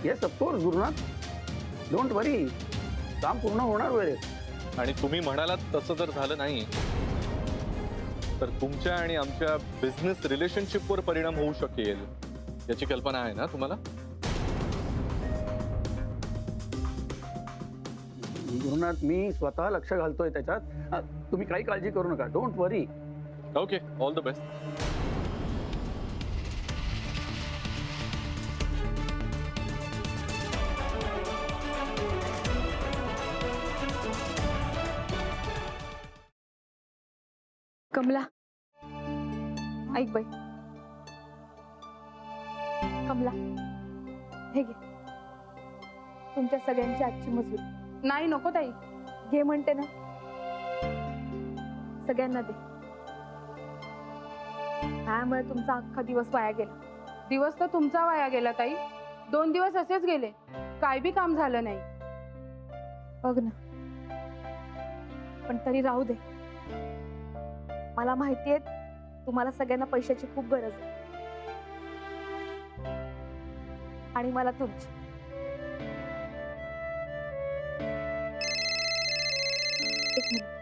Yes of course Gurunath, don't वरी, काम पूर्ण होणार वेळेत. आणि तुम्ही म्हणालात तसं जर झालं नाही तर तुमच्या आणि आमच्या बिझनेस रिलेशनशिपवर परिणाम होऊ शकेल याची कल्पना आहे ना तुम्हाला? गुरुनाथ, मी स्वतः लक्ष घालतोय त्याच्यात. तुम्ही काही काळजी करू नका, don't worry. Okay, all the best. Kamala, ऐक बाई. कमला, हे घे तुमच्या सगळ्यांची आजची मजुरी. नाही नको ताई. घे म्हणते ना, सगळ्यांना दे. त्यामुळे तुमचा अख्खा दिवस वाया गेला. दिवस तर तुमचा वाया गेला ताई. 2 दिवस असेच गेले, काय बी काम झालं नाही. बघ ना, पण तरी राहू दे. मला माहितीये तुम्हाला सगळ्यांना पैशाची खूप गरज आहे आणि मला तुमची. एक मिनिट.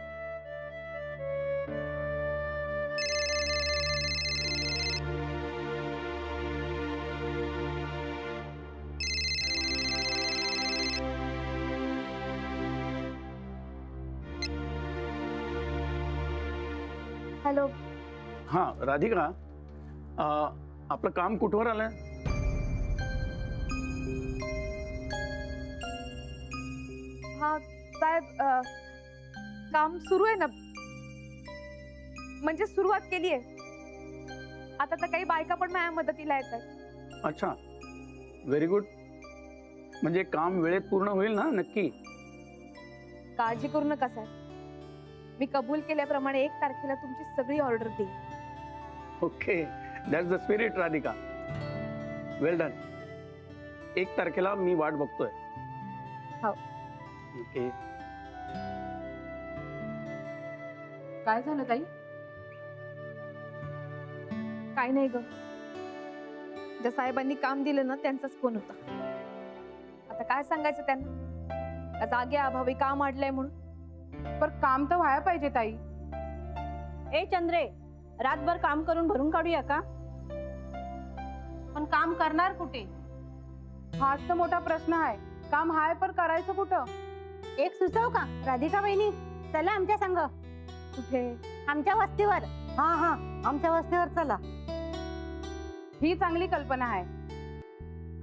हॅलो. हां राधिका, आपलं काम कुठवर आलंय? हा साहेब, काम सुरू आहे ना, म्हणजे सुरुवात केली आहे. आता तर काही बायका पण माझ्या मदतीला येत आहेत. अच्छा, व्हेरी गुड. म्हणजे काम वेळेत पूर्ण होईल ना? नक्की? काळजी करू नका साहेब, मी कबूल केल्याप्रमाणे 1 तारखेला तुमची सगळी ऑर्डर देईन. Okay, that's the spirit Radhika. Well done. 1 तारखेला मी वाट बघतोय. हो. ओके. काय झालं ताई? काय नाही ग, ज्या साहेबांनी काम दिलं ना त्यांचाच फोन होता. आता काय सांगायचं त्यांना, त्या जागे अभावी काम अडलंय म्हणून. पर काम तर व्हायला पाहिजे ताई. ए चंद्रे, रातभर काम करून भरून काढूया का? पण काम करणार कुठे, हाच तर मोठा प्रश्न आहे. काम हाय पर करायचं कुठं? एक सुचव का राधिका बहिणी? चला आमच्या संग. कुठे? आमच्या वस्तीवर. हा, आमच्या वस्तीवर चला. ही चांगली कल्पना आहे.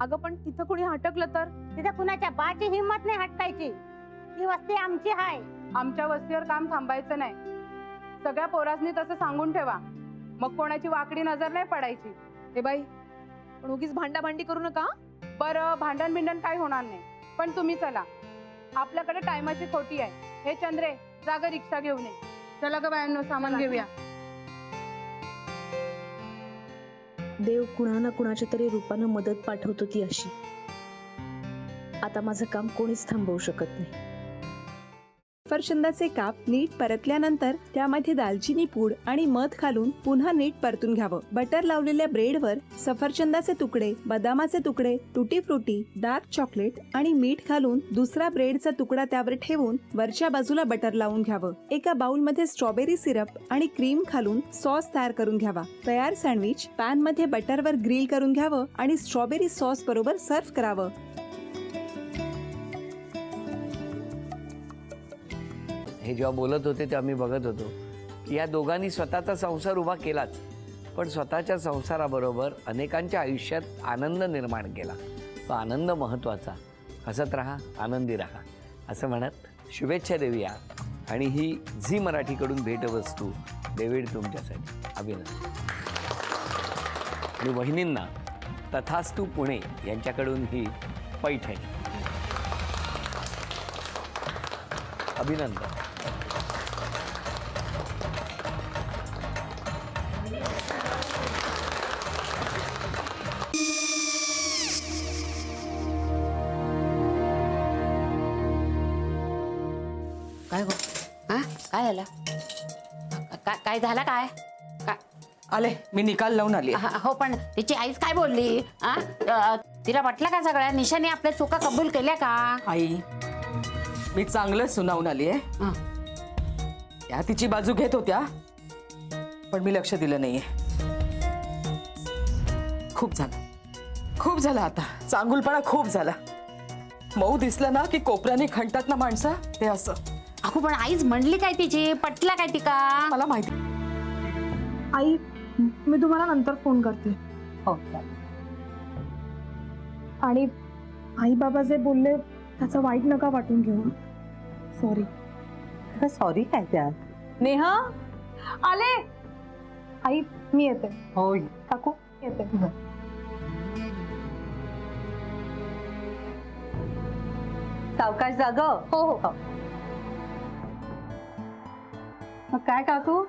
अगं पण तिथं कुणी हटकलं तर? तिथे कुणाच्या बाची हिंमत नाही हटकायची. ती वस्ती आमची आहे. आमच्या वस्तीवर काम थांबायचं नाही. सगळ्या पोरासनी तसं सांगून ठेवा, मग कोणाची वाकडी नजर नाही पडायची. हे बाई, पण उगीच भांडाभांडी करू नका. बरं, भांडण बिंडण काही होणार नाही. पण तुम्ही चला, आपल्याकडे टायमाची खोटी आहे. हे चंद्रे, जागा रिक्षा घेऊन ये. चला ग बायांनो, सामान घेऊया. देव कुणा ना कुणाच्या तरी रूपानं मदत पाठवतो ती अशी. आता माझं काम कोणीच थांबवू शकत नाही. सफरचंदाचे काप नीट परतल्यानंतर त्यामध्ये दालचिनी पूड आणि मध घालून पुन्हा नीट परतून घ्यावं. बटर लावलेल्या ब्रेडवर सफरचंदाचे तुकडे, बदामाचे तुकडे, टुटी फ्रुटी, डार्क चॉकलेट आणि मीठ घालून दुसरा ब्रेडचा तुकडा त्यावर ठेवून वरच्या बाजूला बटर लावून घ्यावं. एका बाउलमध्ये स्ट्रॉबेरी सिरप आणि क्रीम घालून सॉस तयार करून घ्यावा. तयार सँडविच पॅन मध्ये बटरवर ग्रिल करून घ्यावं आणि स्ट्रॉबेरी सॉस बरोबर सर्व्ह करावं. हे जेव्हा बोलत होते तेव्हा मी बघत होतो की या दोघांनी स्वतःचा संसार उभा केलाच, पण स्वतःच्या संसाराबरोबर अनेकांच्या आयुष्यात आनंद निर्माण केला. तो आनंद महत्त्वाचा. हसत राहा, आनंदी राहा असं म्हणत शुभेच्छा देऊया. आणि ही झी मराठीकडून भेटवस्तू डेव्हिड तुमच्यासाठी. अभिनंदन. आणि वहिनींना तथास्तू पुणे यांच्याकडून ही पैठणी. अभिनंदन. काय हो? हा काय झालं? काय झालं? काय आले, मी निकाल लावून आली. हो, पण तिची आईच काय बोलली? तिला म्हटलं का सगळ्या निशाने आपल्या चुका कबूल केल्या का? आई मी चांगलं सुनावून आली आहे. हं. त्या तिची बाजू घेत होत्या पण मी लक्ष दिलं नाहीये. खूप झालं आता. चांगुलपणा खूप झाला. मऊ दिसलं ना की कोपऱ्याने खणतात ना माणसं, ते असं. अगो पण आईच म्हणली काय तिची, पटला काय तिका? मला माहिती. आई मी तुम्हाला नंतर फोन करते. हो आणि आई बाबा जे बोलले त्याचं वाईट नका वाटून घेऊ. सॉरी. सॉरी काय त्या? नेहा आले. आई मी येते. होय. काकू येते. सावकाश जाग. हो हो. मग काय काकू,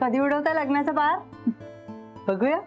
कधी उडवता लग्नाचा बार? बघूया.